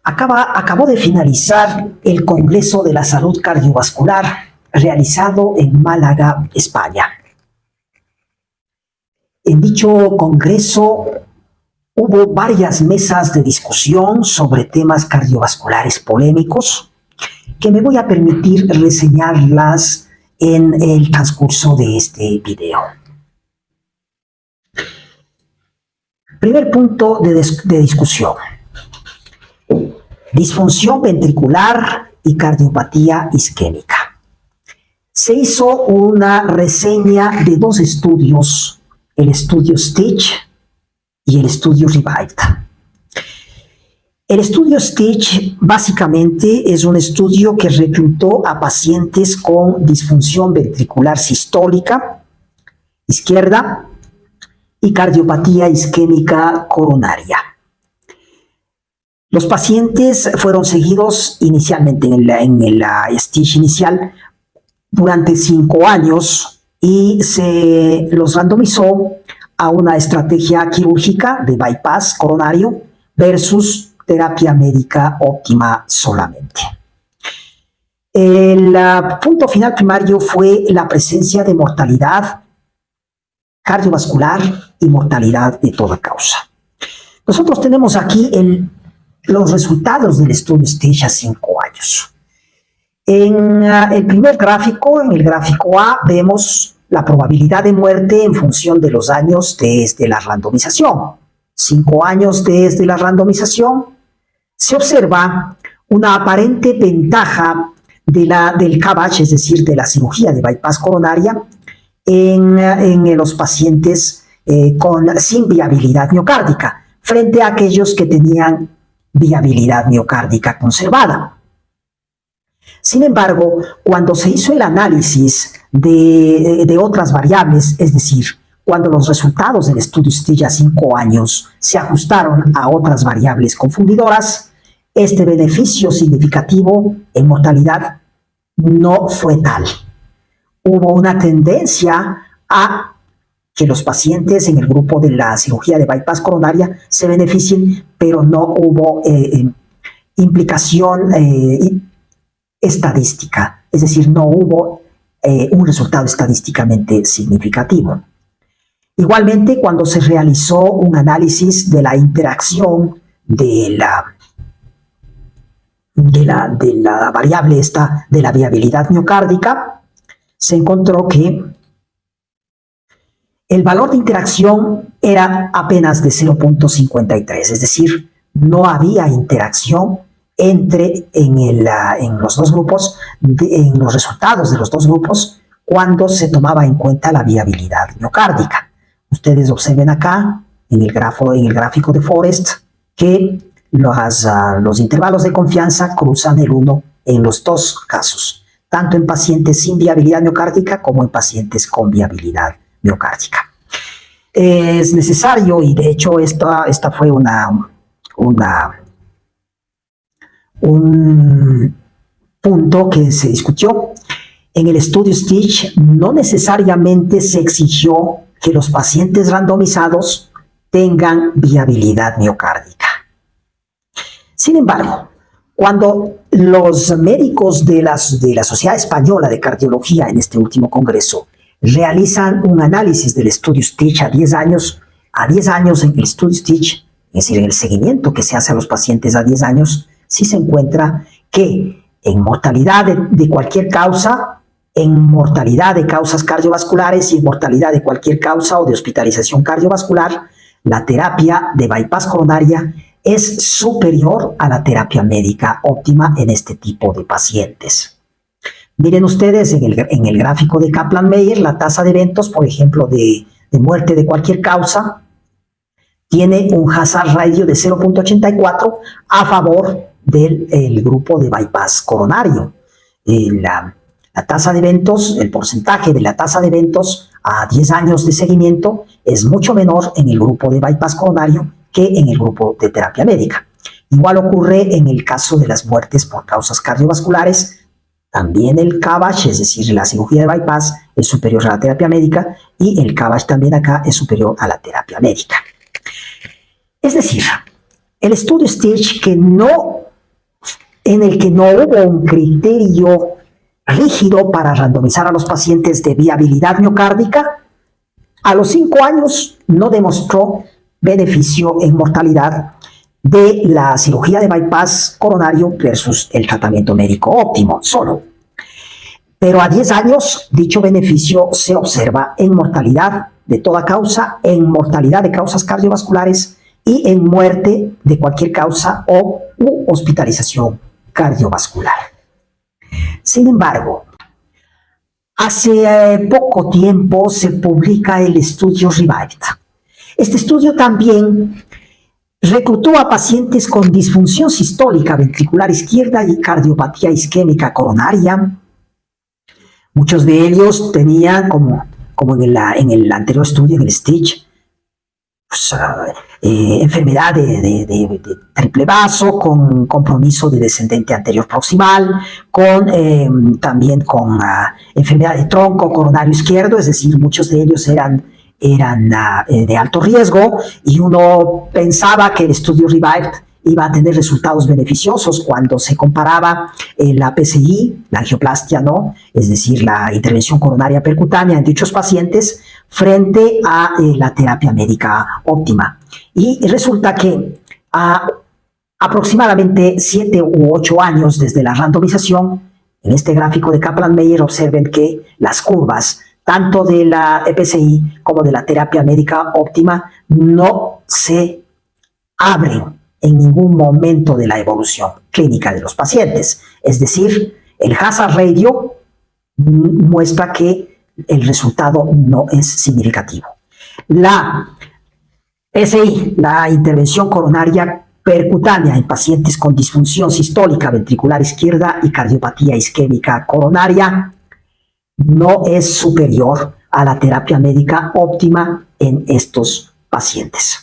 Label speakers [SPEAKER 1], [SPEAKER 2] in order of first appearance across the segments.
[SPEAKER 1] Acabó de finalizar el Congreso de la Salud Cardiovascular realizado en Málaga, España. En dicho congreso hubo varias mesas de discusión sobre temas cardiovasculares polémicos que me voy a permitir reseñarlas en el transcurso de este video. Primer punto de discusión: disfunción ventricular y cardiopatía isquémica. Se hizo una reseña de dos estudios, el estudio Stitch y el estudio Revived. El estudio Stitch básicamente es un estudio que reclutó a pacientes con disfunción ventricular sistólica izquierda y cardiopatía isquémica coronaria. Los pacientes fueron seguidos inicialmente en el Stitch inicial durante 5 años y se los randomizó a una estrategia quirúrgica de bypass coronario versus terapia médica óptima solamente. El punto final primario fue la presencia de mortalidad cardiovascular y mortalidad de toda causa. Nosotros tenemos aquí los resultados del estudio Stitch a 5 años. En el primer gráfico, en el gráfico A, vemos la probabilidad de muerte en función de los años desde la randomización. 5 años desde la randomización, se observa una aparente ventaja del CABG, es decir, de la cirugía de bypass coronaria, en los pacientes sin viabilidad miocárdica, frente a aquellos que tenían viabilidad miocárdica conservada. Sin embargo, cuando se hizo el análisis de otras variables, es decir, cuando los resultados del estudio Stitch a 5 años se ajustaron a otras variables confundidoras, este beneficio significativo en mortalidad no fue tal. Hubo una tendencia a que los pacientes en el grupo de la cirugía de bypass coronaria se beneficien, pero no hubo implicación estadística, es decir, no hubo un resultado estadísticamente significativo. Igualmente, cuando se realizó un análisis de la interacción de la variable esta de la viabilidad miocárdica, se encontró que el valor de interacción era apenas de 0.53, es decir, no había interacción en los dos grupos, en los resultados de los dos grupos, cuando se tomaba en cuenta la viabilidad miocárdica. Ustedes observen acá, en el gráfico de Forest, que los intervalos de confianza cruzan el 1 en los dos casos, tanto en pacientes sin viabilidad miocárdica como en pacientes con viabilidad miocárdica. Es necesario, y de hecho esta fue un punto que se discutió. En el estudio Stitch no necesariamente se exigió que los pacientes randomizados tengan viabilidad miocárdica. Sin embargo, cuando los médicos de la Sociedad Española de Cardiología en este último congreso realizan un análisis del estudio Stitch a 10 años en el estudio Stitch, es decir, en el seguimiento que se hace a los pacientes a 10 años, sí se encuentra que en mortalidad de cualquier causa, en mortalidad de causas cardiovasculares y en mortalidad de cualquier causa o de hospitalización cardiovascular, la terapia de bypass coronaria es superior a la terapia médica óptima en este tipo de pacientes. Miren ustedes en el gráfico de Kaplan-Meier, la tasa de eventos, por ejemplo, de muerte de cualquier causa, tiene un hazard ratio de 0.84 a favor del grupo de bypass coronario. La tasa de eventos, el porcentaje de la tasa de eventos a 10 años de seguimiento es mucho menor en el grupo de bypass coronario que en el grupo de terapia médica. Igual ocurre en el caso de las muertes por causas cardiovasculares, También el CABG, es decir, la cirugía de bypass, es superior a la terapia médica y el CABG también acá es superior a la terapia médica. Es decir, el estudio Stitch en el que no hubo un criterio rígido para randomizar a los pacientes de viabilidad miocárdica, a los 5 años no demostró beneficio en mortalidad de la cirugía de bypass coronario versus el tratamiento médico óptimo solo. Pero a 10 años dicho beneficio se observa en mortalidad de toda causa, en mortalidad de causas cardiovasculares y en muerte de cualquier causa u hospitalización cardiovascular. Sin embargo, hace poco tiempo se publica el estudio REVIVED. Este estudio también reclutó a pacientes con disfunción sistólica ventricular izquierda y cardiopatía isquémica coronaria. Muchos de ellos tenían, como en el anterior estudio, en el Stitch, pues, enfermedad de triple vaso, con compromiso de descendente anterior proximal, también con enfermedad de tronco coronario izquierdo, es decir, muchos de ellos eran de alto riesgo, y uno pensaba que el estudio REVIVED iba a tener resultados beneficiosos cuando se comparaba la PCI, la angioplastia, ¿no? Es decir, la intervención coronaria percutánea en dichos pacientes frente a la terapia médica óptima. Y resulta que a aproximadamente 7 u 8 años desde la randomización, en este gráfico de Kaplan-Meier observen que las curvas tanto de la PCI como de la terapia médica óptima no se abren en ningún momento de la evolución clínica de los pacientes. Es decir, el hazard ratio muestra que el resultado no es significativo. La PCI, la intervención coronaria percutánea en pacientes con disfunción sistólica ventricular izquierda y cardiopatía isquémica coronaria, no es superior a la terapia médica óptima en estos pacientes.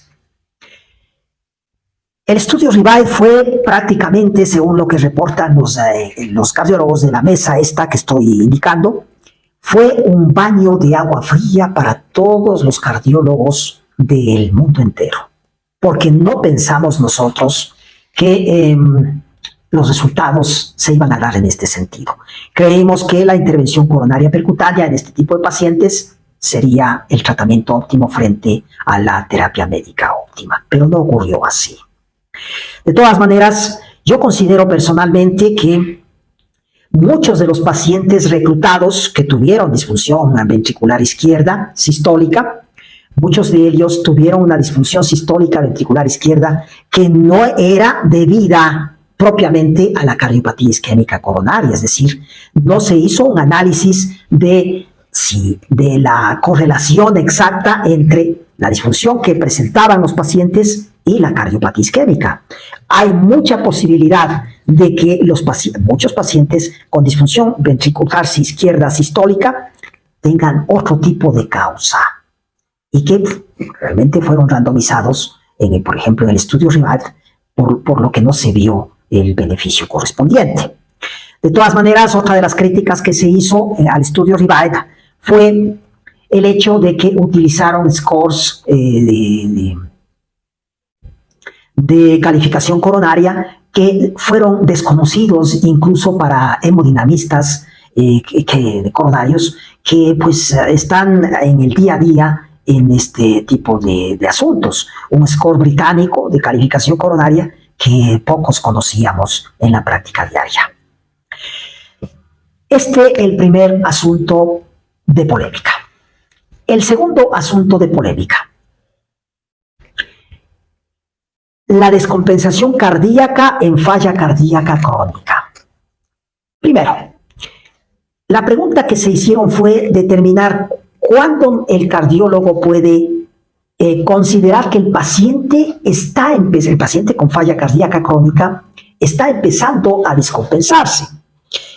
[SPEAKER 1] El estudio REVIVED fue prácticamente, según lo que reportan los cardiólogos de la mesa esta que estoy indicando, fue un baño de agua fría para todos los cardiólogos del mundo entero, porque no pensamos nosotros que los resultados se iban a dar en este sentido. Creímos que la intervención coronaria percutánea en este tipo de pacientes sería el tratamiento óptimo frente a la terapia médica óptima, pero no ocurrió así. De todas maneras, yo considero personalmente que muchos de los pacientes reclutados que tuvieron disfunción ventricular izquierda sistólica, muchos de ellos tuvieron una disfunción sistólica ventricular izquierda que no era debida propiamente a la cardiopatía isquémica coronaria, es decir, no se hizo un análisis de la correlación exacta entre la disfunción que presentaban los pacientes y la cardiopatía isquémica. Hay mucha posibilidad de que muchos pacientes con disfunción ventricular izquierda sistólica tengan otro tipo de causa y que realmente fueron randomizados, por ejemplo, en el estudio REVIVED, por lo que no se vio el beneficio correspondiente. De todas maneras, otra de las críticas que se hizo al estudio REVIVED fue el hecho de que utilizaron scores de calificación coronaria que fueron desconocidos incluso para hemodinamistas coronarios que pues están en el día a día en este tipo de asuntos. Un score británico de calificación coronaria que pocos conocíamos en la práctica diaria. El primer asunto de polémica. El segundo asunto de polémica. La descompensación cardíaca en falla cardíaca crónica. Primero, la pregunta que se hicieron fue determinar cuándo el cardiólogo puede considerar que el paciente con falla cardíaca crónica está empezando a descompensarse.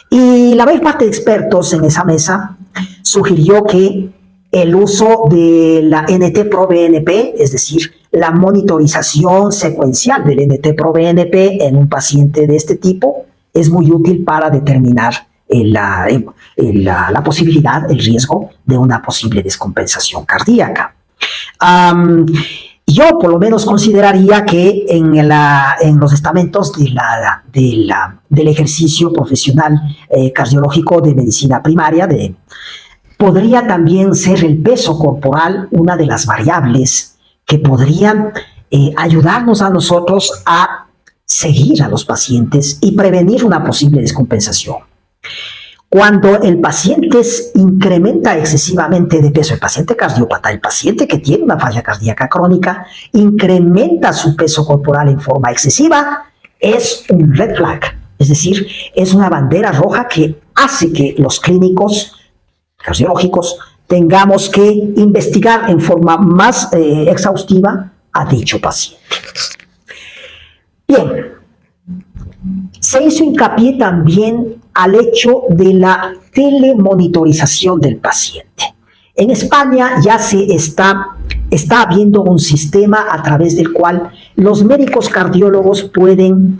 [SPEAKER 1] Y la mayor parte de expertos en esa mesa sugirió que el uso de la NT-proBNP, es decir, la monitorización secuencial del NT-proBNP en un paciente de este tipo, es muy útil para determinar la posibilidad, el riesgo de una posible descompensación cardíaca. Yo por lo menos consideraría que en los estamentos del ejercicio profesional cardiológico de medicina primaria podría también ser el peso corporal una de las variables que podrían ayudarnos a nosotros a seguir a los pacientes y prevenir una posible descompensación. Cuando el paciente incrementa excesivamente de peso, el paciente cardiópata, el paciente que tiene una falla cardíaca crónica, incrementa su peso corporal en forma excesiva, es un red flag, es decir, es una bandera roja que hace que los clínicos cardiológicos tengamos que investigar en forma más exhaustiva a dicho paciente. Bien, se hizo hincapié también al hecho de la telemonitorización del paciente. En España ya está habiendo un sistema a través del cual los médicos cardiólogos pueden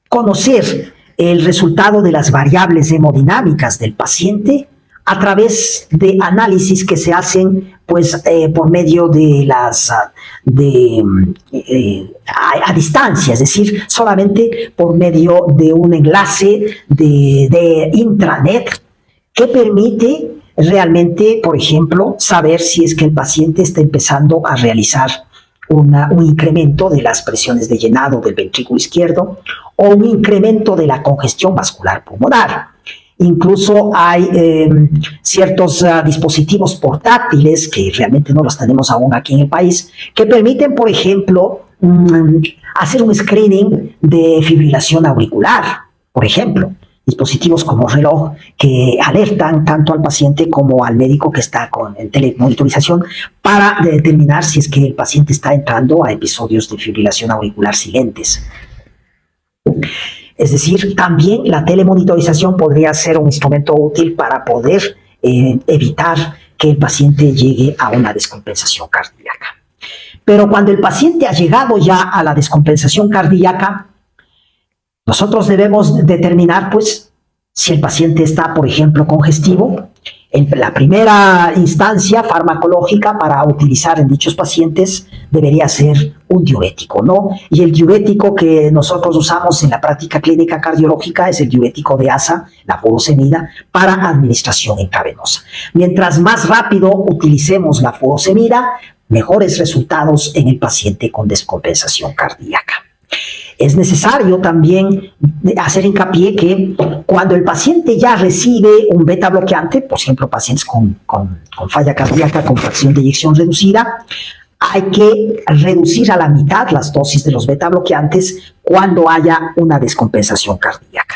[SPEAKER 1] conocer el resultado de las variables hemodinámicas del paciente a través de análisis que se hacen por medio de a distancia, es decir, solamente por medio de un enlace de intranet que permite realmente, por ejemplo, saber si es que el paciente está empezando a realizar un incremento de las presiones de llenado del ventrículo izquierdo o un incremento de la congestión vascular pulmonar. Incluso hay ciertos dispositivos portátiles que realmente no los tenemos aún aquí en el país, que permiten, por ejemplo, hacer un screening de fibrilación auricular, por ejemplo. Dispositivos como reloj que alertan tanto al paciente como al médico que está con telemonitorización para determinar si es que el paciente está entrando a episodios de fibrilación auricular silentes. Es decir, también la telemonitorización podría ser un instrumento útil para poder evitar que el paciente llegue a una descompensación cardíaca. Pero cuando el paciente ha llegado ya a la descompensación cardíaca, nosotros debemos determinar, si el paciente está, por ejemplo, congestivo. La primera instancia farmacológica para utilizar en dichos pacientes debería ser un diurético, ¿no? Y el diurético que nosotros usamos en la práctica clínica cardiológica es el diurético de ASA, la furosemida, para administración intravenosa. Mientras más rápido utilicemos la furosemida, mejores resultados en el paciente con descompensación cardíaca. Es necesario también hacer hincapié que cuando el paciente ya recibe un beta bloqueante, por ejemplo, pacientes con falla cardíaca con fracción de eyección reducida, hay que reducir a la mitad las dosis de los beta bloqueantes cuando haya una descompensación cardíaca.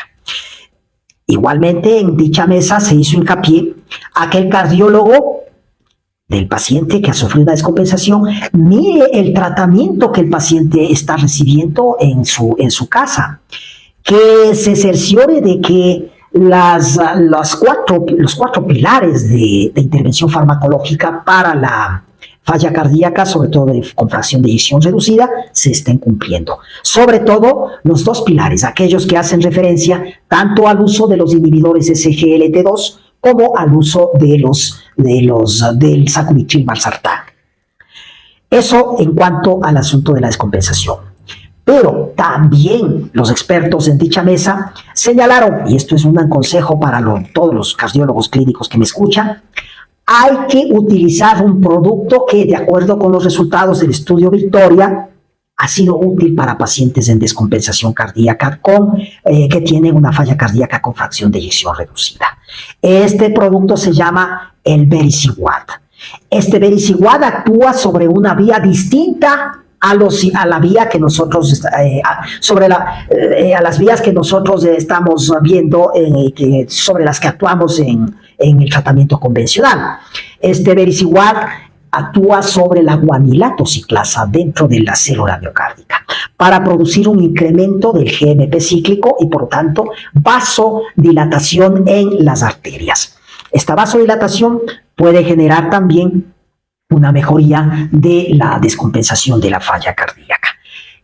[SPEAKER 1] Igualmente, en dicha mesa se hizo hincapié a que el cardiólogo del paciente que ha sufrido una descompensación mire el tratamiento que el paciente está recibiendo en su casa, que se cerciore de que los cuatro pilares de intervención farmacológica para la falla cardíaca, sobre todo con fracción de eyección reducida, se estén cumpliendo. Sobre todo los dos pilares, aquellos que hacen referencia tanto al uso de los inhibidores SGLT2 como al uso del sacubitril/valsartán. Eso en cuanto al asunto de la descompensación. Pero también los expertos en dicha mesa señalaron, y esto es un consejo para todos los cardiólogos clínicos que me escuchan, hay que utilizar un producto que, de acuerdo con los resultados del estudio Victoria, ha sido útil para pacientes en descompensación cardíaca que tienen una falla cardíaca con fracción de eyección reducida. Este producto se llama el Vericiguat. Este Vericiguat actúa sobre una vía distinta a la vía que nosotros, a las vías que nosotros estamos viendo, sobre las que actuamos en el tratamiento convencional. Este Vericiguat actúa sobre la guanilato ciclasa dentro de la célula miocárdica para producir un incremento del GMP cíclico y, por lo tanto, vasodilatación en las arterias. Esta vasodilatación puede generar también una mejoría de la descompensación de la falla cardíaca.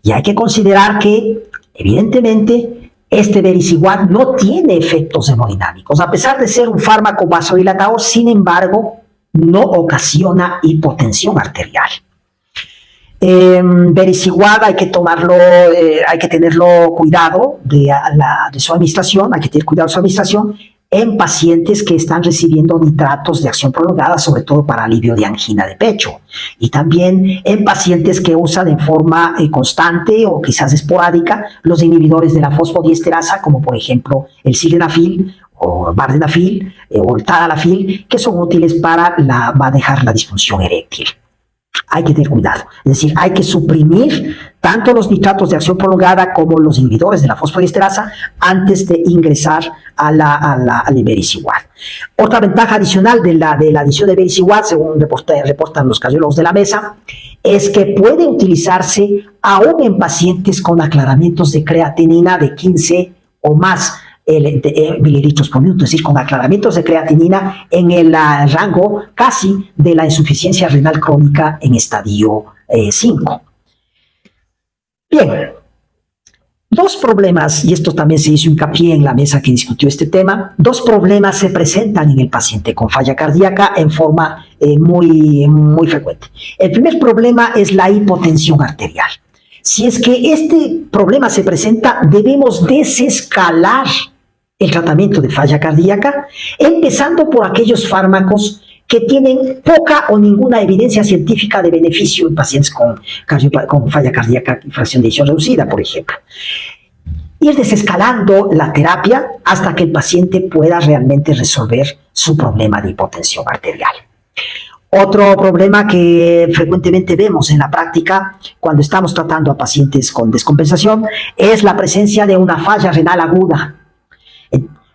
[SPEAKER 1] Y hay que considerar que, evidentemente, Este vericiguat no tiene efectos hemodinámicos. A pesar de ser un fármaco vasodilatador, sin embargo, no ocasiona hipotensión arterial. Vericiguat hay que tomarlo, hay que tenerlo cuidado de su administración, hay que tener cuidado de su administración en pacientes que están recibiendo nitratos de acción prolongada, sobre todo para alivio de angina de pecho, y también en pacientes que usan en forma constante o quizás esporádica los inhibidores de la fosfodiesterasa, como por ejemplo el sildenafil o vardenafil o el tadalafil, que son útiles para manejar la disfunción eréctil. Hay que tener cuidado, es decir, hay que suprimir tanto los nitratos de acción prolongada como los inhibidores de la fosfodiesterasa antes de ingresar al vericiguat. Otra ventaja adicional de la adición de vericiguat, según reportan los cardiólogos de la mesa, es que puede utilizarse aún en pacientes con aclaramientos de creatinina de 15 o más mililitros por minuto, es decir, con aclaramientos de creatinina en el rango casi de la insuficiencia renal crónica en estadio 5. Bien, dos problemas, y esto también se hizo hincapié en la mesa que discutió este tema, dos problemas se presentan en el paciente con falla cardíaca en forma muy frecuente. El primer problema es la hipotensión arterial. Si es que este problema se presenta, debemos desescalar el tratamiento de falla cardíaca, empezando por aquellos fármacos que tienen poca o ninguna evidencia científica de beneficio en pacientes con falla cardíaca y fracción de eyección reducida, por ejemplo. Ir desescalando la terapia hasta que el paciente pueda realmente resolver su problema de hipotensión arterial. Otro problema que frecuentemente vemos en la práctica cuando estamos tratando a pacientes con descompensación es la presencia de una falla renal aguda.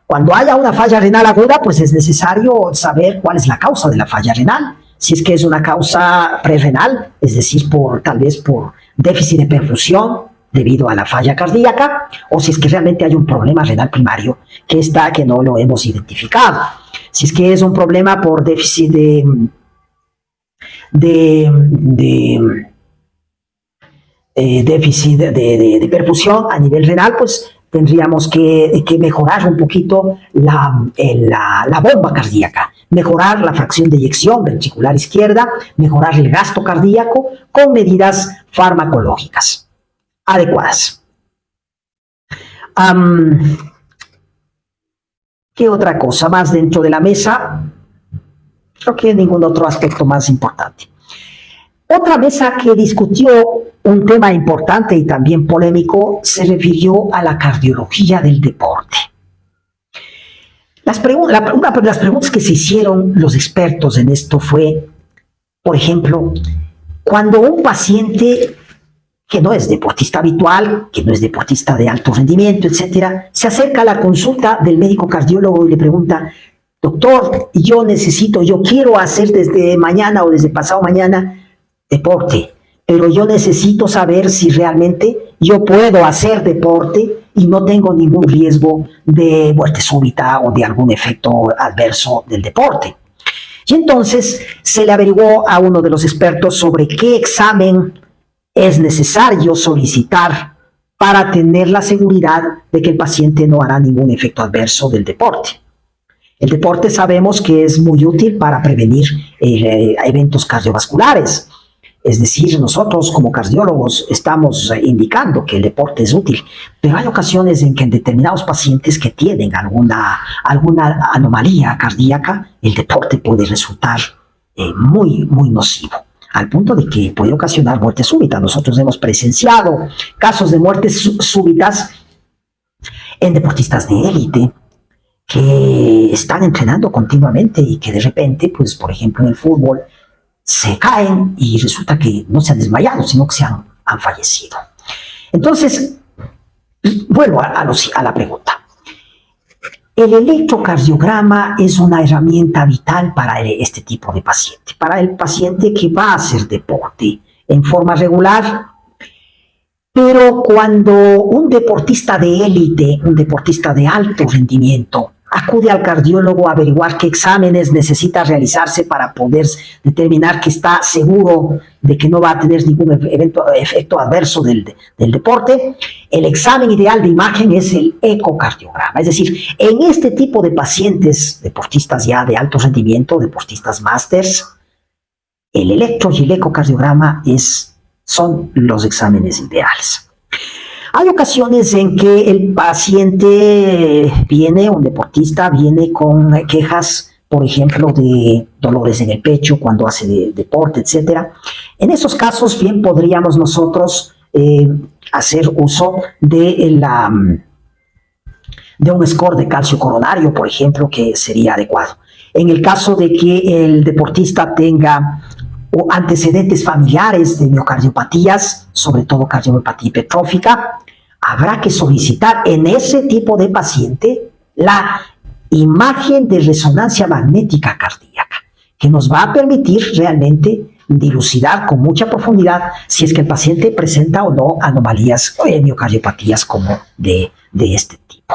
[SPEAKER 1] Cuando haya una falla renal aguda, pues es necesario saber cuál es la causa de la falla renal. Si es que es una causa prerrenal, es decir, tal vez por déficit de perfusión debido a la falla cardíaca, o si es que realmente hay un problema renal primario que no lo hemos identificado. Si es que es un problema por déficit de perfusión a nivel renal, pues tendríamos que mejorar un poquito la bomba cardíaca, mejorar la fracción de eyección ventricular izquierda, mejorar el gasto cardíaco con medidas farmacológicas adecuadas. ¿Qué otra cosa más dentro de la mesa? Creo que ningún otro aspecto más importante. Otra mesa que discutió un tema importante y también polémico se refirió a la cardiología del deporte. Una de las preguntas que se hicieron los expertos en esto fue, por ejemplo, cuando un paciente que no es deportista habitual, que no es deportista de alto rendimiento, etcétera, se acerca a la consulta del médico cardiólogo y le pregunta: doctor, yo quiero hacer desde mañana o desde pasado mañana deporte, pero yo necesito saber si realmente yo puedo hacer deporte y no tengo ningún riesgo de muerte súbita o de algún efecto adverso del deporte. Y entonces se le averiguó a uno de los expertos sobre qué examen es necesario solicitar para tener la seguridad de que el paciente no hará ningún efecto adverso del deporte. El deporte sabemos que es muy útil para prevenir eventos cardiovasculares. Es decir, nosotros como cardiólogos estamos indicando que el deporte es útil, pero hay ocasiones en que en determinados pacientes que tienen alguna anomalía cardíaca, el deporte puede resultar muy nocivo, al punto de que puede ocasionar muerte súbita. Nosotros hemos presenciado casos de muertes súbitas en deportistas de élite que están entrenando continuamente y que de repente, pues por ejemplo en el fútbol, se caen y resulta que no se han desmayado, sino que han fallecido. Entonces, vuelvo a la pregunta. El electrocardiograma es una herramienta vital para este tipo de paciente, para el paciente que va a hacer deporte en forma regular. Pero cuando un deportista de élite, un deportista de alto rendimiento, acude al cardiólogo a averiguar qué exámenes necesita realizarse para poder determinar que está seguro de que no va a tener ningún efecto adverso del deporte. El examen ideal de imagen es el ecocardiograma. Es decir, en este tipo de pacientes, deportistas ya de alto rendimiento, deportistas másters, el electro y el ecocardiograma son los exámenes ideales. Hay ocasiones en que el paciente un deportista viene con quejas, por ejemplo, de dolores en el pecho cuando hace deporte, etc. En esos casos, bien podríamos nosotros hacer uso de un score de calcio coronario, por ejemplo, que sería adecuado. En el caso de que el deportista tenga antecedentes familiares de miocardiopatías, sobre todo cardiomiopatía hipertrófica, habrá que solicitar en ese tipo de paciente la imagen de resonancia magnética cardíaca, que nos va a permitir realmente dilucidar con mucha profundidad si es que el paciente presenta o no anomalías o miocardiopatías como de este tipo.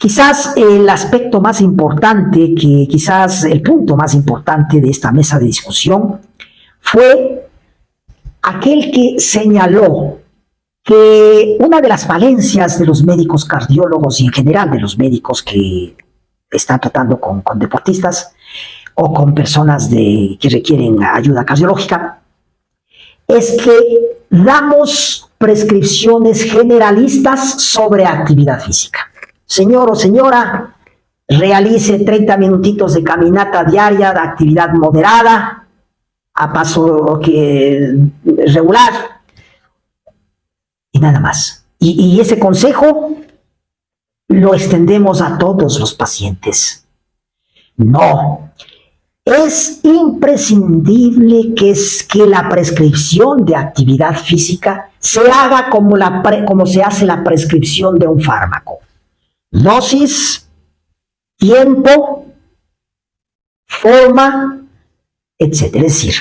[SPEAKER 1] Quizás el aspecto más importante, el punto más importante de esta mesa de discusión fue aquel que señaló que una de las falencias de los médicos cardiólogos y en general de los médicos que están tratando con deportistas o con personas que requieren ayuda cardiológica es que damos prescripciones generalistas sobre actividad física. Señor o señora, realice 30 minutitos de caminata diaria de actividad moderada, a paso regular, y nada más. Y ese consejo lo extendemos a todos los pacientes. No. Es imprescindible que la prescripción de actividad física se haga como se hace la prescripción de un fármaco. Dosis, tiempo, forma, etc. Es decir,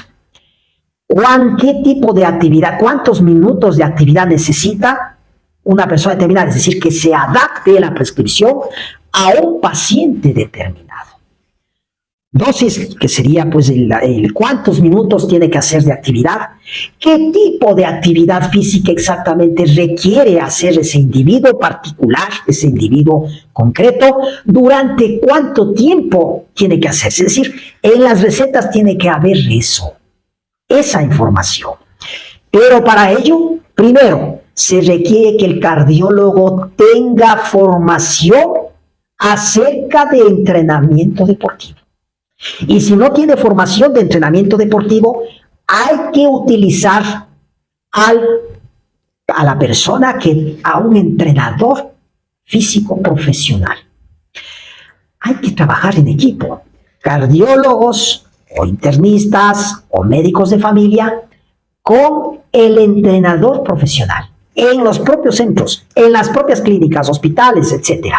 [SPEAKER 1] ¿qué tipo de actividad, cuántos minutos de actividad necesita una persona determinada? Es decir, que se adapte la prescripción a un paciente determinado. Dosis, que sería pues cuántos minutos tiene que hacer de actividad, qué tipo de actividad física exactamente requiere hacer ese individuo particular, ese individuo concreto, durante cuánto tiempo tiene que hacerse. Es decir, en las recetas tiene que haber esa información. Pero para ello, primero, se requiere que el cardiólogo tenga formación acerca de entrenamiento deportivo. Y si no tiene formación de entrenamiento deportivo, hay que utilizar a la persona a un entrenador físico profesional. Hay que trabajar en equipo. Cardiólogos o internistas o médicos de familia con el entrenador profesional en los propios centros, en las propias clínicas, hospitales, etc.,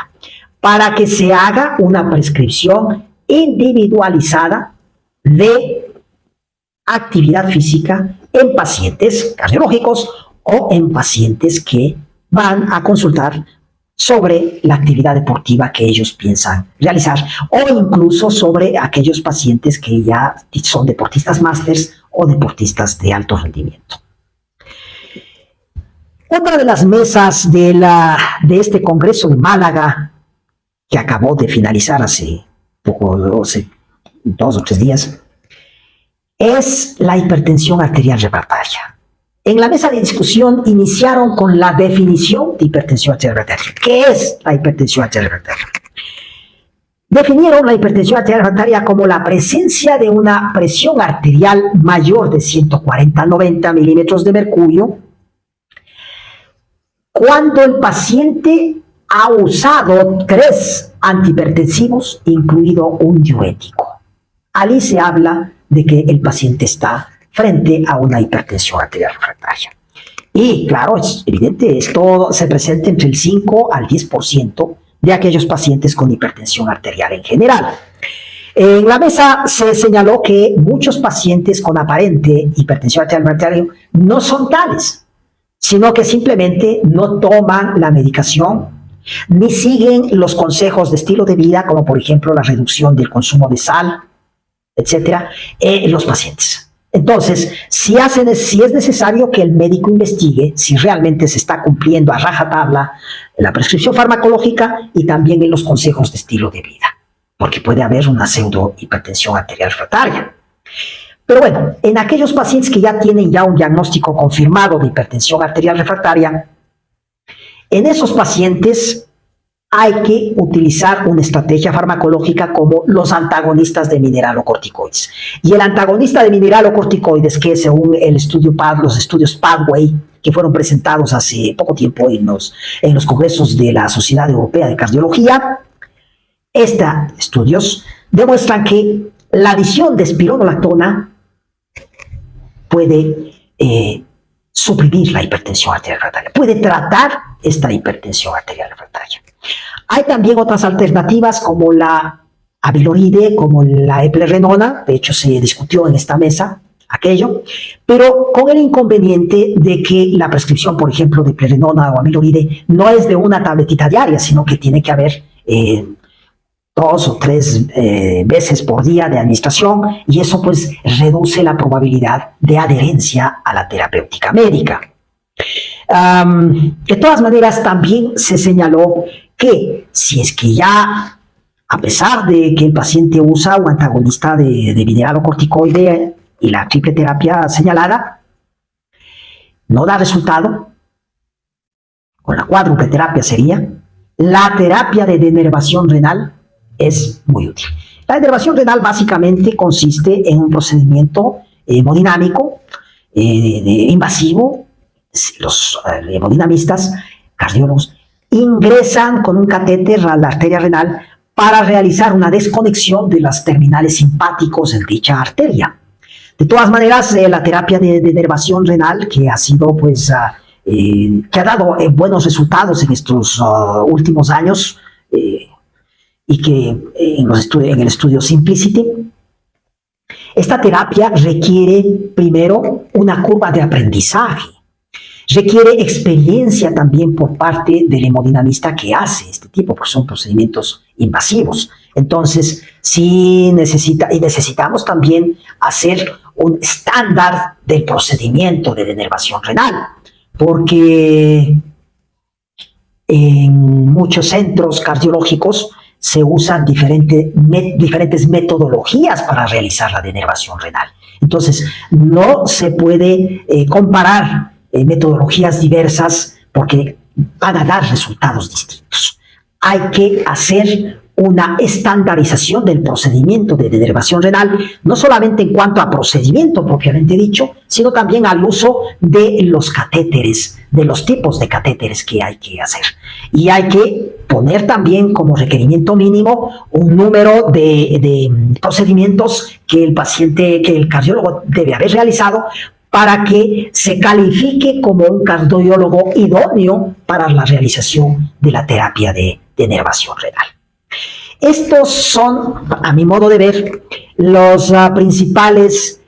[SPEAKER 1] para que se haga una prescripción individualizada de actividad física en pacientes cardiológicos o en pacientes que van a consultar sobre la actividad deportiva que ellos piensan realizar, o incluso sobre aquellos pacientes que ya son deportistas másters o deportistas de alto rendimiento. Otra de las mesas de este Congreso de Málaga, que acabó de finalizar hace 2 o 3 días, es la hipertensión arterial refractaria. En la mesa de discusión iniciaron con la definición de hipertensión arterial refractaria. ¿Qué es la hipertensión arterial refractaria? Definieron la hipertensión arterial refractaria como la presencia de una presión arterial mayor de 140-90 milímetros de mercurio cuando el paciente ha usado 3 antihipertensivos, incluido un diurético. Allí se habla de que el paciente está frente a una hipertensión arterial refractaria. Y claro, es evidente, esto se presenta entre el 5 al 10% de aquellos pacientes con hipertensión arterial en general. En la mesa se señaló que muchos pacientes con aparente hipertensión arterial refractaria no son tales, sino que simplemente no toman la medicación ni siguen los consejos de estilo de vida, como por ejemplo la reducción del consumo de sal, etcétera, los pacientes. Entonces, si es necesario que el médico investigue si realmente se está cumpliendo a rajatabla la prescripción farmacológica y también en los consejos de estilo de vida, porque puede haber una pseudohipertensión arterial refractaria. Pero bueno, en aquellos pacientes que ya tienen un diagnóstico confirmado de hipertensión arterial refractaria, en esos pacientes hay que utilizar una estrategia farmacológica como los antagonistas de mineralocorticoides. Y el antagonista de mineralocorticoides, que según los estudios Pathway, que fueron presentados hace poco tiempo en los congresos de la Sociedad Europea de Cardiología, estos estudios demuestran que la adición de espironolactona puede suprimir la hipertensión arterial refractaria, puede tratar esta hipertensión arterial refractaria. Hay también otras alternativas como la amiloide, como la eplerenona, de hecho se discutió en esta mesa aquello, pero con el inconveniente de que la prescripción, por ejemplo, de eplerenona o amiloide no es de una tabletita diaria, sino que tiene que haber 2 o 3 veces por día de administración, y eso pues reduce la probabilidad de adherencia a la terapéutica médica. De todas maneras, también se señaló que si es que ya, a pesar de que el paciente usa un antagonista de mineralocorticoide y la triple terapia señalada, no da resultado, con la cuádruple terapia sería, la terapia de denervación renal es muy útil. La denervación renal básicamente consiste en un procedimiento hemodinámico invasivo. Los hemodinamistas, cardiólogos, ingresan con un catéter a la arteria renal para realizar una desconexión de las terminales simpáticos en dicha arteria. De todas maneras, la terapia de denervación renal, que ha sido, que ha dado buenos resultados en estos últimos años, y que en el estudio Simplicity, esta terapia requiere primero una curva de aprendizaje. Requiere experiencia también por parte del hemodinamista que hace este tipo, porque son procedimientos invasivos. Entonces, sí necesitamos también hacer un estándar del procedimiento de denervación renal, porque en muchos centros cardiológicos se usan diferentes metodologías para realizar la denervación renal. Entonces, no se puede comparar metodologías diversas porque van a dar resultados distintos. Hay que hacer una estandarización del procedimiento de denervación renal, no solamente en cuanto a procedimiento propiamente dicho, sino también al uso de los catéteres, de los tipos de catéteres que hay que hacer. Y hay que poner también como requerimiento mínimo un número de procedimientos que el cardiólogo debe haber realizado para que se califique como un cardiólogo idóneo para la realización de la terapia de denervación renal. Estos son, a mi modo de ver, las principales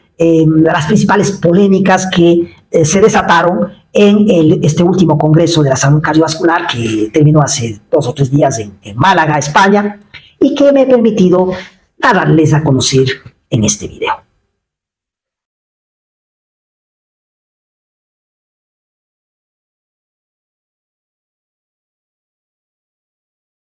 [SPEAKER 1] polémicas que se desataron en este último Congreso de la Salud Cardiovascular que terminó hace 2 o 3 días en Málaga, España, y que me he permitido darles a conocer en este video.